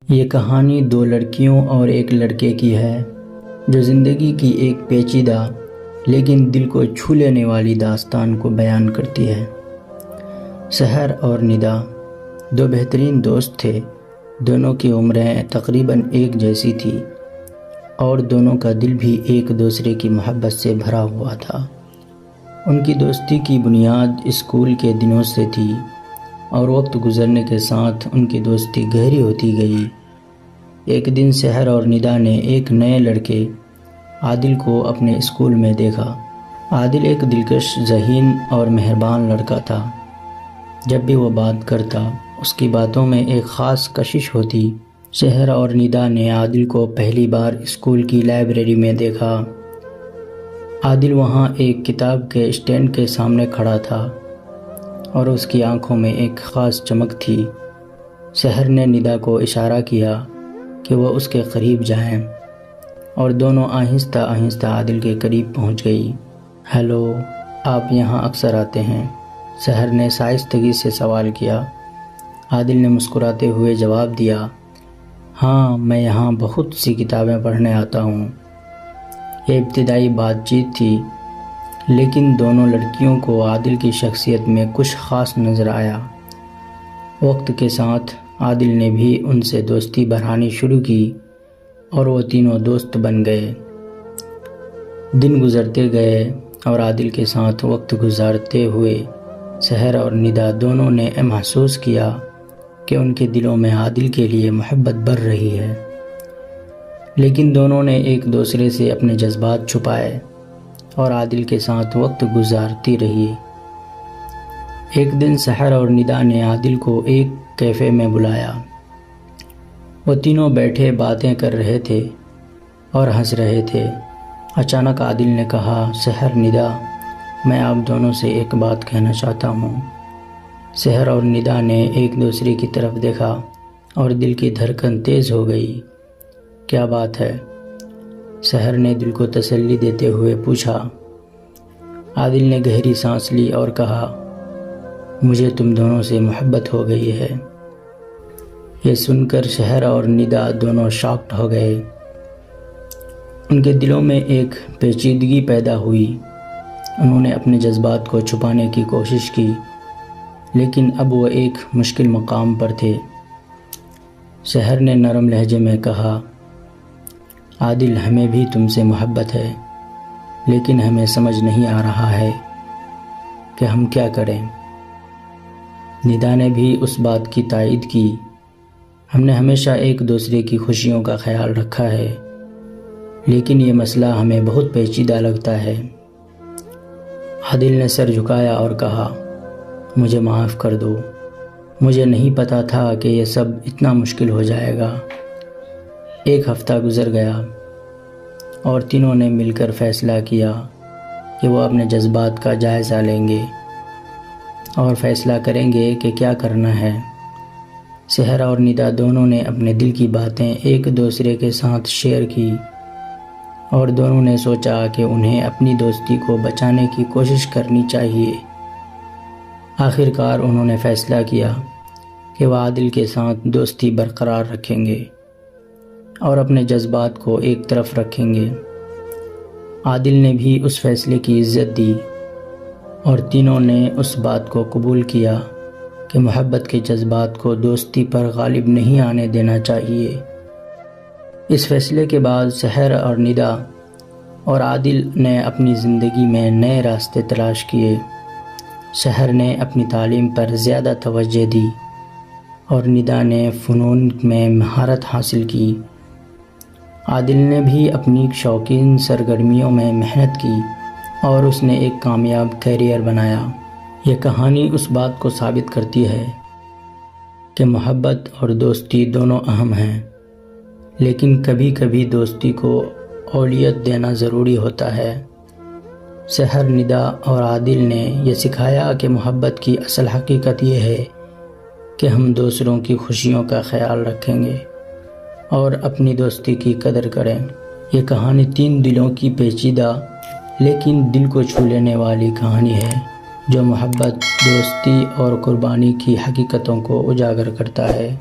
یہ کہانی دو لڑکیوں اور ایک لڑکے کی ہے جو زندگی کی ایک پیچیدہ لیکن دل کو چھو لینے والی داستان کو بیان کرتی ہے۔ سحر اور ندا دو بہترین دوست تھے۔ دونوں کی عمریں تقریباً ایک جیسی تھی اور دونوں کا دل بھی ایک دوسرے کی محبت سے بھرا ہوا تھا۔ ان کی دوستی کی بنیاد اسکول کے دنوں سے تھی اور وقت گزرنے کے ساتھ ان کی دوستی گہری ہوتی گئی۔ ایک دن سحر اور ندا نے ایک نئے لڑکے عادل کو اپنے اسکول میں دیکھا۔ عادل ایک دلکش، ذہین اور مہربان لڑکا تھا۔ جب بھی وہ بات کرتا اس کی باتوں میں ایک خاص کشش ہوتی۔ سحر اور ندا نے عادل کو پہلی بار اسکول کی لائبریری میں دیکھا۔ عادل وہاں ایک کتاب کے اسٹینڈ کے سامنے کھڑا تھا اور اس کی آنکھوں میں ایک خاص چمک تھی۔ سحر نے ندا کو اشارہ کیا کہ وہ اس کے قریب جائیں اور دونوں آہستہ آہستہ عادل کے قریب پہنچ گئی۔ ہیلو، آپ یہاں اکثر آتے ہیں؟ سحر نے شائستگی سے سوال کیا۔ عادل نے مسکراتے ہوئے جواب دیا، ہاں، میں یہاں بہت سی کتابیں پڑھنے آتا ہوں۔ یہ ابتدائی بات چیت تھی، لیکن دونوں لڑکیوں کو عادل کی شخصیت میں کچھ خاص نظر آیا۔ وقت کے ساتھ عادل نے بھی ان سے دوستی بڑھانی شروع کی اور وہ تینوں دوست بن گئے۔ دن گزرتے گئے اور عادل کے ساتھ وقت گزارتے ہوئے سحر اور ندا دونوں نے محسوس کیا کہ ان کے دلوں میں عادل کے لیے محبت بڑھ رہی ہے، لیکن دونوں نے ایک دوسرے سے اپنے جذبات چھپائے اور عادل کے ساتھ وقت گزارتی رہی۔ ایک دن سحر اور ندا نے عادل کو ایک کیفے میں بلایا۔ وہ تینوں بیٹھے باتیں کر رہے تھے اور ہنس رہے تھے۔ اچانک عادل نے کہا، سحر، ندا، میں آپ دونوں سے ایک بات کہنا چاہتا ہوں۔ سحر اور ندا نے ایک دوسرے کی طرف دیکھا اور دل کی دھڑکن تیز ہو گئی۔ کیا بات ہے؟ سحر نے دل کو تسلی دیتے ہوئے پوچھا۔ عادل نے گہری سانس لی اور کہا، مجھے تم دونوں سے محبت ہو گئی ہے۔ یہ سن کر سحر اور ندا دونوں شاکڈ ہو گئے۔ ان کے دلوں میں ایک پیچیدگی پیدا ہوئی۔ انہوں نے اپنے جذبات کو چھپانے کی کوشش کی، لیکن اب وہ ایک مشکل مقام پر تھے۔ سحر نے نرم لہجے میں کہا، عادل، ہمیں بھی تم سے محبت ہے، لیکن ہمیں سمجھ نہیں آ رہا ہے کہ ہم کیا کریں۔ ندا نے بھی اس بات کی تائید کی، ہم نے ہمیشہ ایک دوسرے کی خوشیوں کا خیال رکھا ہے، لیکن یہ مسئلہ ہمیں بہت پیچیدہ لگتا ہے۔ عادل نے سر جھکایا اور کہا، مجھے معاف کر دو، مجھے نہیں پتا تھا کہ یہ سب اتنا مشکل ہو جائے گا۔ ایک ہفتہ گزر گیا اور تینوں نے مل کر فیصلہ کیا کہ وہ اپنے جذبات کا جائزہ لیں گے اور فیصلہ کریں گے کہ کیا کرنا ہے۔ سحر اور ندا دونوں نے اپنے دل کی باتیں ایک دوسرے کے ساتھ شیئر کی اور دونوں نے سوچا کہ انہیں اپنی دوستی کو بچانے کی کوشش کرنی چاہیے۔ آخر کار انہوں نے فیصلہ کیا کہ وہ عادل کے ساتھ دوستی برقرار رکھیں گے اور اپنے جذبات کو ایک طرف رکھیں گے۔ عادل نے بھی اس فیصلے کی عزت دی اور تینوں نے اس بات کو قبول کیا کہ محبت کے جذبات کو دوستی پر غالب نہیں آنے دینا چاہیے۔ اس فیصلے کے بعد سحر اور ندا اور عادل نے اپنی زندگی میں نئے راستے تلاش کیے۔ سحر نے اپنی تعلیم پر زیادہ توجہ دی اور ندا نے فنون میں مہارت حاصل کی۔ عادل نے بھی اپنی شوقین سرگرمیوں میں محنت کی اور اس نے ایک کامیاب کیریئر بنایا۔ یہ کہانی اس بات کو ثابت کرتی ہے کہ محبت اور دوستی دونوں اہم ہیں، لیکن کبھی کبھی دوستی کو اولویت دینا ضروری ہوتا ہے۔ سحر، ندا اور عادل نے یہ سکھایا کہ محبت کی اصل حقیقت یہ ہے کہ ہم دوسروں کی خوشیوں کا خیال رکھیں گے اور اپنی دوستی کی قدر کریں۔ یہ کہانی تین دلوں کی پیچیدہ لیکن دل کو چھو لینے والی کہانی ہے، جو محبت، دوستی اور قربانی کی حقیقتوں کو اجاگر کرتا ہے۔